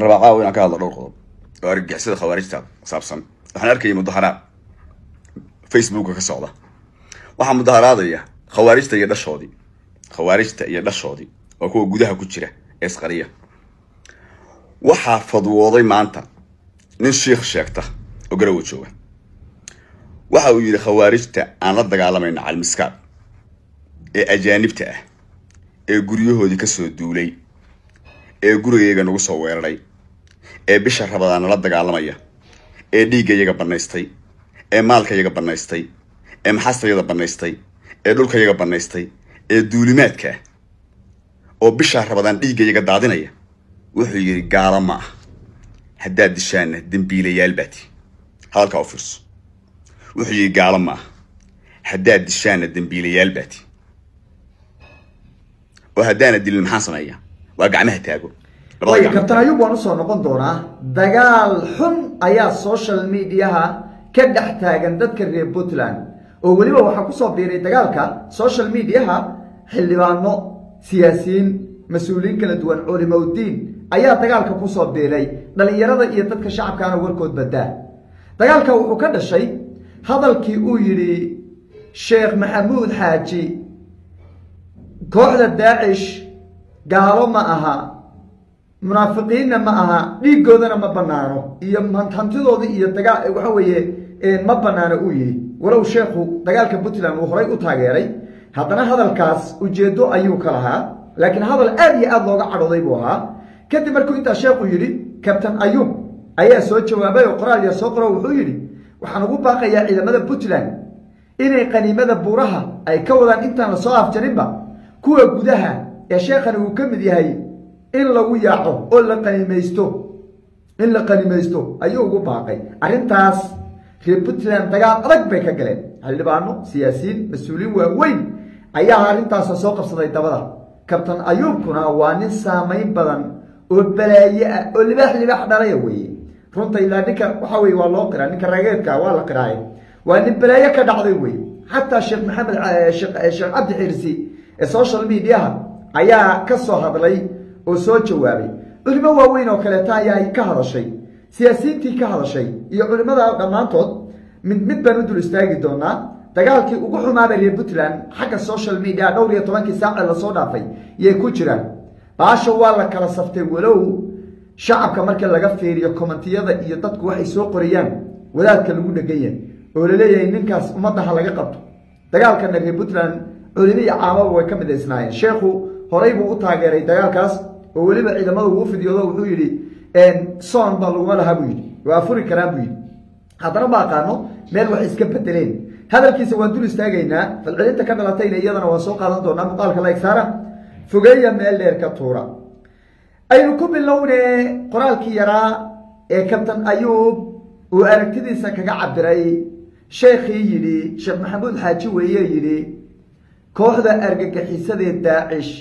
ربعاوي أنا كهذا الرقم وأرجع سيد خوارج تاب صابسن إحنا أركي مظاهرات فيسبوك كسوده waxaa mudaharaadaya khawaarijta iyo dhashoodii oo kuwa gudaha ku jira ee isqariya waxaa fadwooday maanta nin sheekh sheegta oo garaw jooga waxa uu yiri khawaarijta aan la dagaalamayna calmiskaad ee ajaanibta ah ee guryahoodii ka soo duulay ee gurigayga nagu soo weeraray ee bisha rabadaan la dagaalamaya ee dhiigayaga banaystay ee maalkayaga banaystay ee maxaastayada banaystay ee dhulkayaga banaystay ee duulimaadka oo bisha rabadaan dhiigayaga daadinaya wuxuu yiri gaala ma haddaad dishaana dambiilayaal baati halka u fiirso wuxuu yiri gaala ma haddaad dishaana dambiilayaal baati oo haddaana dilin maxaa sameeyaa waa gacmaha taago kabtan ayub waan usoo noqon doonaa dagaal xun ayaa social mediaha ka dhex taagan dadka reer Puntland oo waliba waxa ku soo biiray dagaalka social mediaha xildhibaano siyaasiyiin mas'uuliyiin kala duwan culimadiin ayaa dagaalka ku soo biiray dhalinyarada iyo dadka shacabkaana warkood badaa dagaalka wuxuu ka dhashay hadalkii uu yiri Sheekh Maxamuud Xaaji kooxda Daesh gaalo ma aha munaafiqiinna ma aha dhiigoodana ma banaano iyo hantidooda iyo dagaal waxa weeye ma banaano uu yiri walow sheekhu dagaalka Puntland uu horay u taageeray haddana hadalkaas ujeedo ayuu ka lahaa laakiin hadal aad iyo aad looga cadhooday buu ahaa kadib markuu inta sheekhu yiri kabtan ayub ayaa soo jawaabay oo qoraal yar soo qoray wuxuu yiri waxaan ugu baaqayaa ciidamada Puntland inay qaniimada buuraha ay ka wadaan intaan la soo afjarinba kuwa gudaha ee sheekhan uu ka mid yahay in lagu yaaco oo la qanimaysto ayuu ugu baaqay arintaas reer Puntland dagaal adag bay ka galeen xildhibaano siyaasiyiin mas'uuliin waaweyn ayaa arintaas soo qabsaday dabada kabtan ayubkuna waa nin saameyn badan oo balaaye ah oo libaax dhalay weeye runta ilaa ninka waxa weeye waa loo qiraa ninka rageedka waa la qiraay waa nin balaaye ka dhacday weeye hatta sheekh maxamed sheekh abdi xirsi ee social media ayaa ka soo hadlay oo soo jawaabay culimo waaweyn oo kale ayaa ka hadashay siyaasiyiintii ka hadashay iyo culimada dhamaantood mid baan u dul istaagi doonaa dagaalkii ugu xumaabay reer Puntland xagga social media dhowr iyo 10 saac la soo dhaafay yay ku jiraan baasha waa la kala saftay walow shacabka marka laga fiiriyo commentiyada iyo dadku waxay soo qoriyaan wadaadka lagu dhagayay oo la leeyahay ninkaas umadaha laga qabto dagaalka reer Puntland culimo iyo caamaba way ka mideysnaayeen sheekhu horay buu u taageeray dagaalkaas oo waliba ciidamada uu fidiyoodo wuxuu yiri son baa lagu lahaa buu yiri waa furi karaa buu yiri haddana ma aqaano meel wax iska bedeleen hadalkiisa waan dul istaagaynaa falcelinta ka dhalatayna iyadana waa soo qaadan doonaa muuqaalka like saara fogeeya meel dheer ka tuura aynu ku bilownay qoraalkii yaraa ee kabtan ayub uu aragtidiisa kaga cabiray sheekhii yiri Sheekh Maxamuud Xaaji weeye yiri kooxda argagixisada Daesh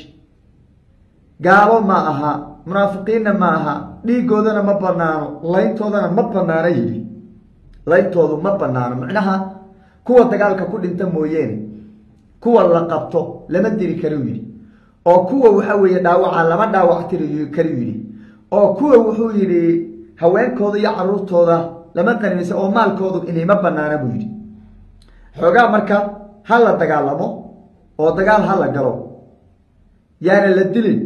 gaalo ma aha munaafiqiinna ma aha dhiigoodana ma banaano laytoodana ma banaano yiri laytoodu ma banaano macnaha kuwa dagaalka ku dhinta mooyeen kuwa la qabto lama diri karo yiri oo kuwa waxa weeye dhaawaca lama dhaawac tiri karo yiri oo kuwa wuxuu yiri haweenkooda iyo caruurtooda lama qanimayso oo maalkoodu inay ma banaano buu yiri xogaa marka hal la dagaalamo oo dagaal hal la galo yaana la dilin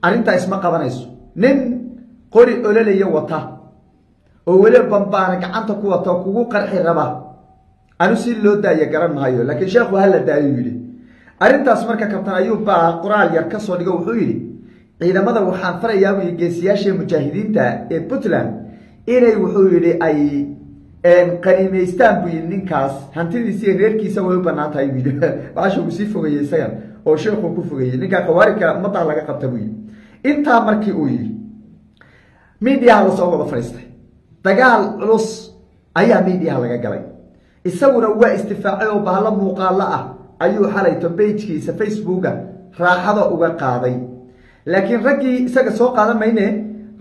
arinta isma qabanayso nin qori ololaya wata oo wali bambaana gacanta ku wata kugu qarxi raba anu si loo daayo garan maayo laakiin sheekhu hal la daayo yiri arintaas marka kabtan ayub baa qoraal yar ka soo dhigo wuxuu yiri ciidamada waxaan farayaa geesiyaasha mujaahidiinta ee Puntland inay wuxuu yiri ay qaniimaystaan buu ninkaas hantidiisa reerkiisa way u banaatay buu baasha uu si fogeeyay isaga oo sheekhu ku fogeeyay ninka qawaarika umada laga qabta buu inta markii uu yiri media la soo wada fariistay dagaal culus ayaa media laga galay isaguna waa istifaacay oo bahla muuqaal ah ayuu xalayto page-kiisa Facebook raaxada uga qaaday laakiin ragii isaga soo qaadan mayne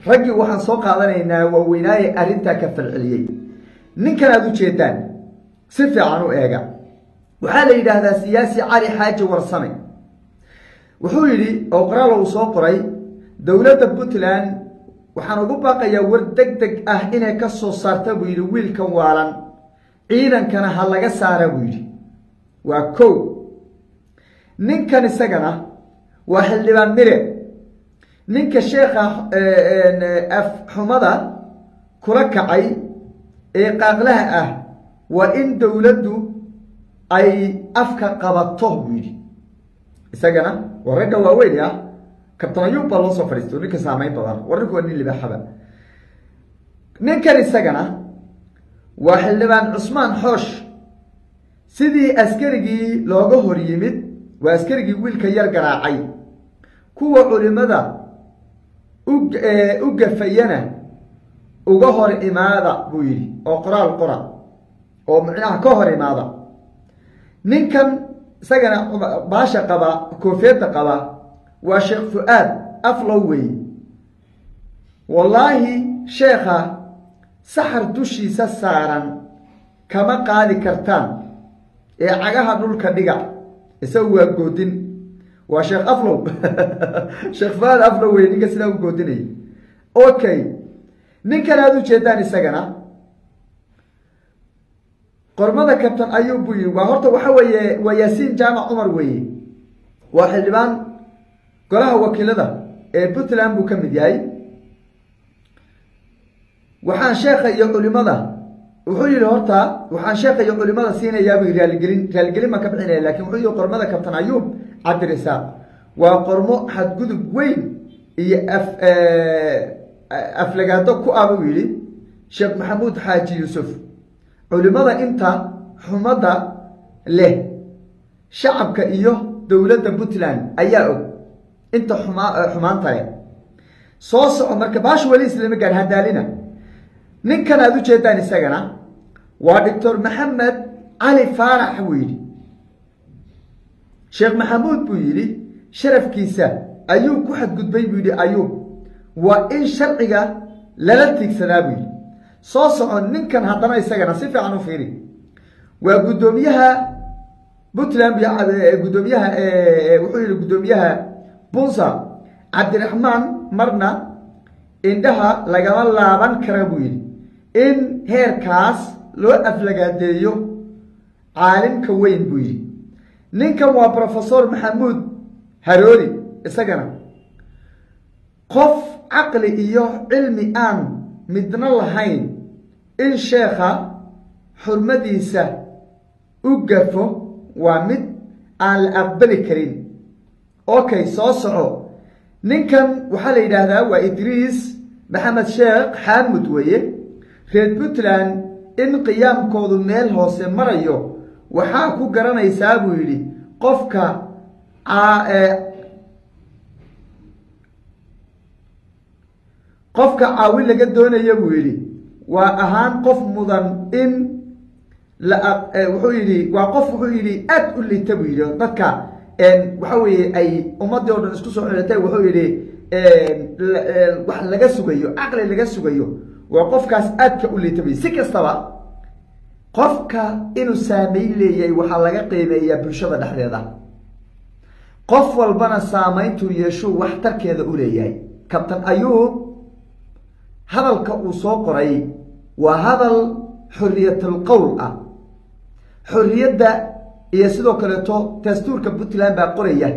ragii waxaan soo qaadanaynaa waa weynaaye arinta ka falceliyay ninkan aad u jeedaan si fiican u eega waxa la yiraahdaa siyaasi Cali Xaaji Warsame wuxuu yiri oo qoraal uu soo qoray dawladda Puntland waxaan ugu baaqayaa war degdeg ah inay ka soo saarta buu yidhi wiilkan waalan ciidankana ha laga saara buu yidhi waa kow ninkan isagana waa xildhibaan mire ninka sheekha af xumada kula kacay ee qaaqlaha ah waa in dowladdu ay afka qabato buu yidhi isagana waa ragga waaweyn ah kabtan ayuub baa loo soo fadhiisto ninka saamayn badan warrinku waa nin libaaxaba ninkan isagana waa xildhibaan cusmaan xoosh sidii askarigii looga hor yimid waa askarigii wiilka yar garaacay kuwa culimada u gafayana uga hor imaada buu yidhi oo qoraal qora oo macnaha ka hor imaada ninkan isagana baasha qaba koofiyadda qaba waa sheekh fu'aad aflow wey wallaahi sheekha saxar dushiisa saaran kama qaadi kartaan ee cagaha dhulka dhiga isagu waa goodin waa sheekh aflow sheekh fu'aad aflow wey ninka sidaa u goodinayay okay ninkan aada u jeedaan isagana qormada kabtan ayuub buu yidhi waa horta waxa weeye waa yaasiin jaamac cumar weeye waa xildhibaan golaha wakiilada ee puntland buu ka mid yahay waxaan sheekha iyo culimada wuxuu yidhi horta waxaan sheekha iyo culimada siinayaa buu raaligelin baan ka bixinaya lakin wuxuu yidhi qormada kabtan ayuub cabdirasaaq waa qormo xadgudub weyn iyo aflagaado ku ah buu yidhi sheekh maxamuud xaaji yuusuf culimada inta xumada leh shacabka iyo dowladda puntland ayaa og inta xumaanta leh soo soco marka baasha weli islama gaar hadaalina ninkan aada u jeedaan isagana waa doctor maxamed cali faarax buu yidhi sheekh maxamuud buu yidhi sharafkiisa ayuu ku xadgudbay buu yidhi ayuub waa in sharciga lala tiigsadaa buu yidhi soo soco ninkan haddana isagana si fiican u fiiri waa guddoomiyaha puntland guddoomiyaha wuxuu yidhi guddoomiyaha bunsa cabdiraxmaan marna indhaha lagama laaban kara buu yidhi in heerkaas loo aflagaadeeyo caalimka weyn buu yidhi ninkan waa professor maxamuud haroori isagana qof caqli iyo cilmi aan midna lahayn in sheekha xurmadiisa u gafo waa mid aan la aqbali karin okay soo soco ninkan waxaa la yidhaahdaa waa idriis maxamed sheekh xaamud weeye reer puntland in qiyaamkoodu meel hoose marayo waxaa ku garanaysaa buu yidhi qofka caawin laga doonaya buu yidhi waa ahaan qof mudan in wuxuu yidhi waa qof wuxuu yidhi aad u lita buu yidhi dadka waxa weeye ay ummadii o dhan isku soo xiratay wuxuu yidhi wax laga sugayo caqli laga sugayo waa qofkaas aadka u lita buu si kastaba qofka inuu saameyn leeyahay waxaa laga qiimeeyaa bulshada dhexdeeda qof walbana saameyntuu yeeshuu waxtarkeeda u leeyahay kabtan ayuub hadalka uu soo qoray waa hadal xorriyatul qowl ah xorriyadda iyo sidoo kaleeto dastuurka puntland baa qoraya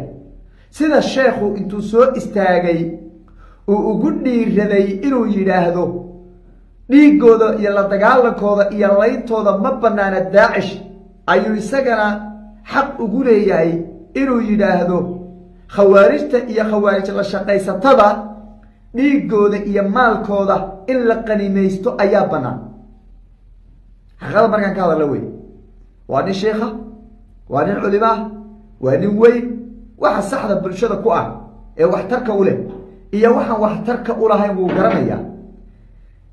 sida sheekhu intuu soo istaagay uu ugu dhiiraday inuu yidhaahdo dhiigooda iyo la dagaalankooda iyo layntooda ma banaana daacish ayuu isagana xaq ugu leeyahay inuu yidhaahdo khawaarijta iyo khawaarij la shaqaysatada dhiigooda iyo maalkooda in la qanimaysto ayaa bannaan xaqada markaan ka hadalla wey waa nin sheikha waa nin culimo ah waa nin weyn waxa saxda bulshada ku ah ee waxtarka u leh iyo waxaan waxtarka u lahayn wuu garanayaa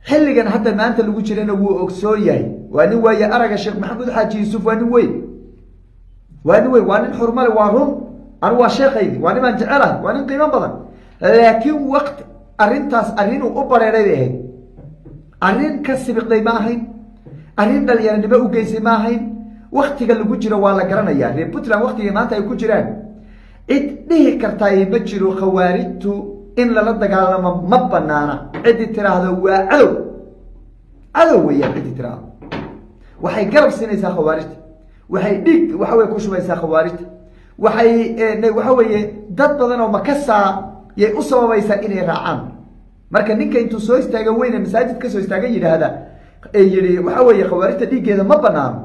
xilligan hadda maanta lagu jirana wuu ogsoon yahay waa nin waaye araga sheekh maxamuud xaaji yuusuf waa nin weyn waa nin weyn waa nin xurmale waa run anu waa sheekaydi waa nimaan jecelahay waa nin qiimo badan laakiin waqti arrintaas arrinuu u bareeray bay ahayd arrin ka sibiqday ma ahayn arrin dhalinyaranimo u geysay ma ahayn waktiga lagu jiro waa la garanayaa reer puntland waktiga maanta ay ku jiraan cid dhihi kartaay ma jiro khawaarijtu إن لا دقالما مبنانا عدي ترى هذا هو عدو ويا عدي ترى وحي قرب سنة خوارج وحي ديك وحوي كوشبا خوارج وحوي dad badan oo makasa yay u sababaysaa inay raacaan marka ninka intuu soo istaaga weyna masaajid ka soo istaaga yiraahda yiri waxa weeye khawaarijta dhigeeda ma banaano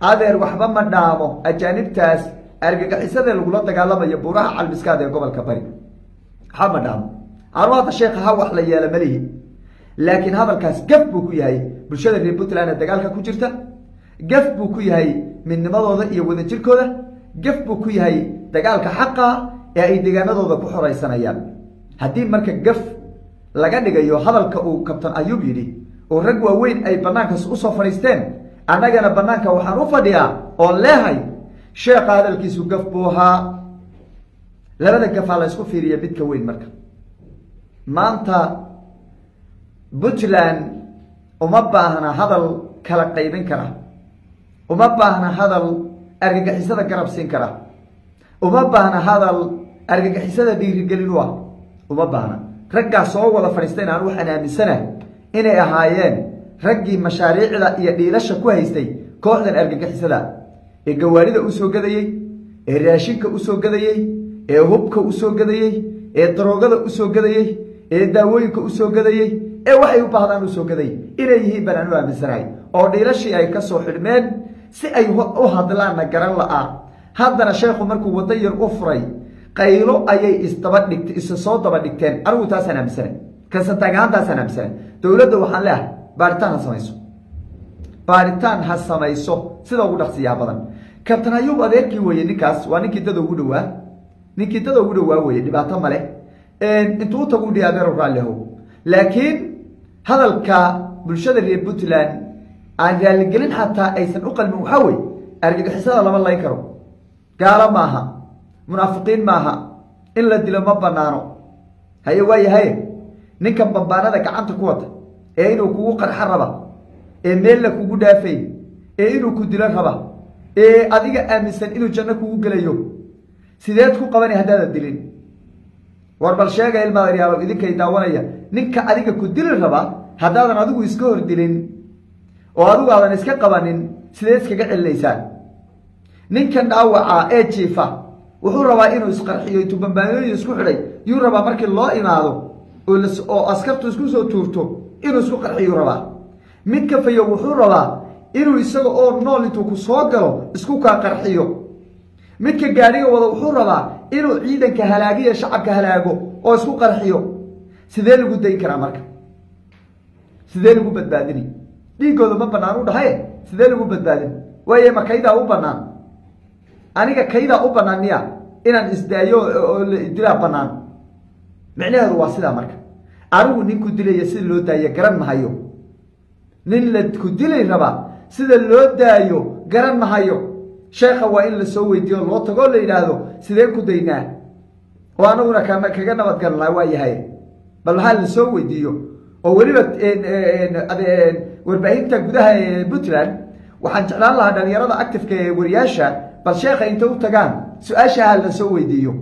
adeer waxba ma dhaamo ajaanibtaas argagixisada lagu la dagaalamayo buuraha calbiskaada ee gobolka bari ha ma dhaamo arwada sheekha ha wax la yeelo malihi laakiin hadalkaas gaf buu ku yahay bulshada reer Puntland ee dagaalka ku jirta gaf buu ku yahay midnimadooda iyo wadajirkooda gaf buu ku yahay dagaalka xaqa ee ay deegaanadooda ku xoreysanayaan haddii marka gaf laga dhigayo hadalka uu kabtan ayub yidhi oo rag waaweyn ay banaankaas u soo fadhiisteen annagana banaanka waxaan u fadhiyaa oo leehay sheekha hadalkiisu gaf buu ahaa labada gafaa la isku fiiriya midka weyn marka maanta Puntland uma baahna hadal kala qaybin kara uma baahna hadal argagixisada garab siin kara uma baahna hadal argagixisada dhiirigelin u ah uma baahna raggaa soo wada fadhiisteen aan waxaan aaminsanahay inay ahaayeen raggii mashaariicda iyo dhiilasha ku haystay kooxdan argagixisada ee gawaarida u soo gadayay ee raashinka u soo gadayay ee hubka u soo gadayay ee daroogada u soo gadayay ee daawooyinka u soo gadayay ee waxay u baahdaan u soo gadayay inay yihiin baan u aaminsanahay oo dhiilashii ay ka soo xidhmeen si ay u hadlaana garan la'aa haddana sheekhu markuu wada yar u furay qaylo ayay isa soo daba dhigteen anigu taasaan aaminsanay kansataagaantaasaan aaminsanay dowladda waxaan leeyahay baaritaan ha samayso sida ugu dhaqsiyaa badan kabtan ayub adeerkii weeye ninkaas waa ninkii dada ugu dhawaa weeye dhibaato male intuu u tagu dhihi adeero raallihow laakiin hadalka bulshada reer Puntland aan raaligelin xataa aysan u qalmin waxaa weeye argagixisada lama layn karo gaalo maaha munaafiqiin maaha in la dilo ma banaano haye waayahay ninkan bambaanada gacanta ku wata ee inuu kugu qarxa raba ee meel la kugu dhaafay ee inuu ku dilo raba ee adiga aaminsan inuu janno kugu gelayo sideed ku qabani haddaad dilin war bal sheega ilmaha riyaalo idinkay daawanaya ninka adiga ku dili raba haddaadan adigu iska hor dilin oo adigu aadan iska qabanin sideed iskaga celineysaan ninkan dhaawaca ee jiifa wuxuu rabaa inuu isqarxiyo intuu bambaanooyin isku xidhay yuu rabaa markii loo imaado oo askartu isku soo tuurto inuu isku qarxiyo rabaa mid ka fayo wuxuu rabaa inuu isaga oo nool intuu ku soo galo isku kaa qarxiyo midka gaadhiga wada wuxuu rabaa inuu ciidanka halaagiyo shacabka halaago oo isku qarxiyo sidee lagu dayn karaa marka sidee lagu badbaadini dhiigooda ma bannaan u dhahay sidee lagu badbaadin waaye ma kaydaa u bannaan aniga kaydaa u bannaan miya inaan isdaayo oo la dilaa bannaan micnaheedu waa sidaa marka anigu ninku dilaya sida loo daayo garan mahayo nin la ku dilay rabaa sida loo daayo garan mahayo sheekha waa in la soo weydiiyo loo tago la yidhaahdo sidee ku daynaa oo anaguna kaga nabad galnaa waa yahay bal waxaa la soo weydiiyo oo weliba warbaahinta gudaha ee Puntland waxaan jeclaan lahaa dhalinyarada active-ka ee wariyaasha bal sheekha inta u tagaan su-aasha ha la soo weydiiyo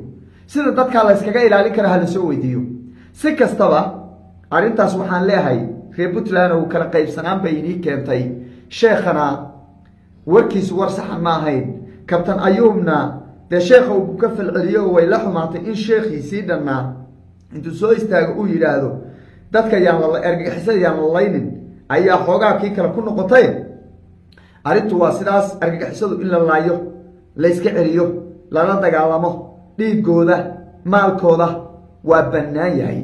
sida dadka la iskaga ilaalin kara ha la soo weydiiyo si kastaba arrintaas waxaan leeyahay reer Puntland oo kala qaybsanaan bay inii keentay sheekhana warkiisu war saxan ma ahayn kabtan ayuubna dee sheekha uu ka falceliyo way la xumaatay in sheekhiisii dhannaa intuu soo istaago uu yidhaahdo dadka argagixisada yaan la laynin ayaa xoogaa kii kale ku noqotay arrintu waa sidaas argagixisadu in la laayo la iska celiyo lala dagaalamo dhiigooda maalkooda waa bannaan yahay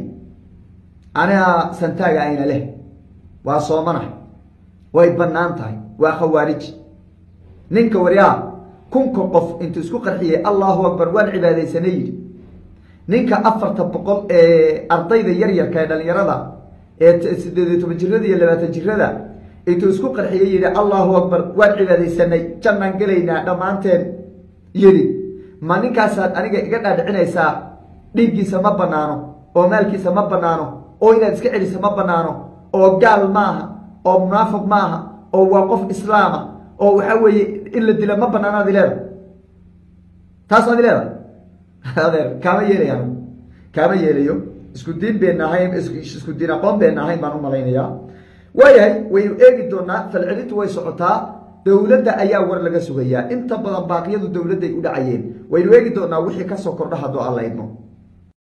aniga santaaga ayna leh waa soomanahay way bannaan tahay waa khawaarij ninka waryaa kunka qof intuu isku qarxiyay allahu akbar waan cibaadaysanay yidhi ninka 400 ee ardayda yaryarka ee dhalinyarada ee 18 jirada iyo 20 jirada intuu isku qarxiyay yidhi allahu akbar waan cibaadaysanay jannaan gelaynaa dhammaanteen yidhi ma ninkaasaad aniga iga dhaadhicinaysaa dhiiggiisa ma bannaano oo maalkiisa ma bannaano oo inaad iska celiso ma bannaano oo gaal maaha oo munaafiq maaha oo waa qof islaama oo waxa weeye in la dilo ma bannaano aad leedahay taas aad leedahay adeer kaama yeelayo isku diin been ahayn isku diin aqoon been ahayn baan u malaynayaa waayahay waynu eegi doonaa falcelintu way socotaa dowladda ayaa war laga sugayaa inta badan baaqyadu dowladday u dhacayeen waynu eegi doonaa wixii ka soo kordha hadduu alla idmo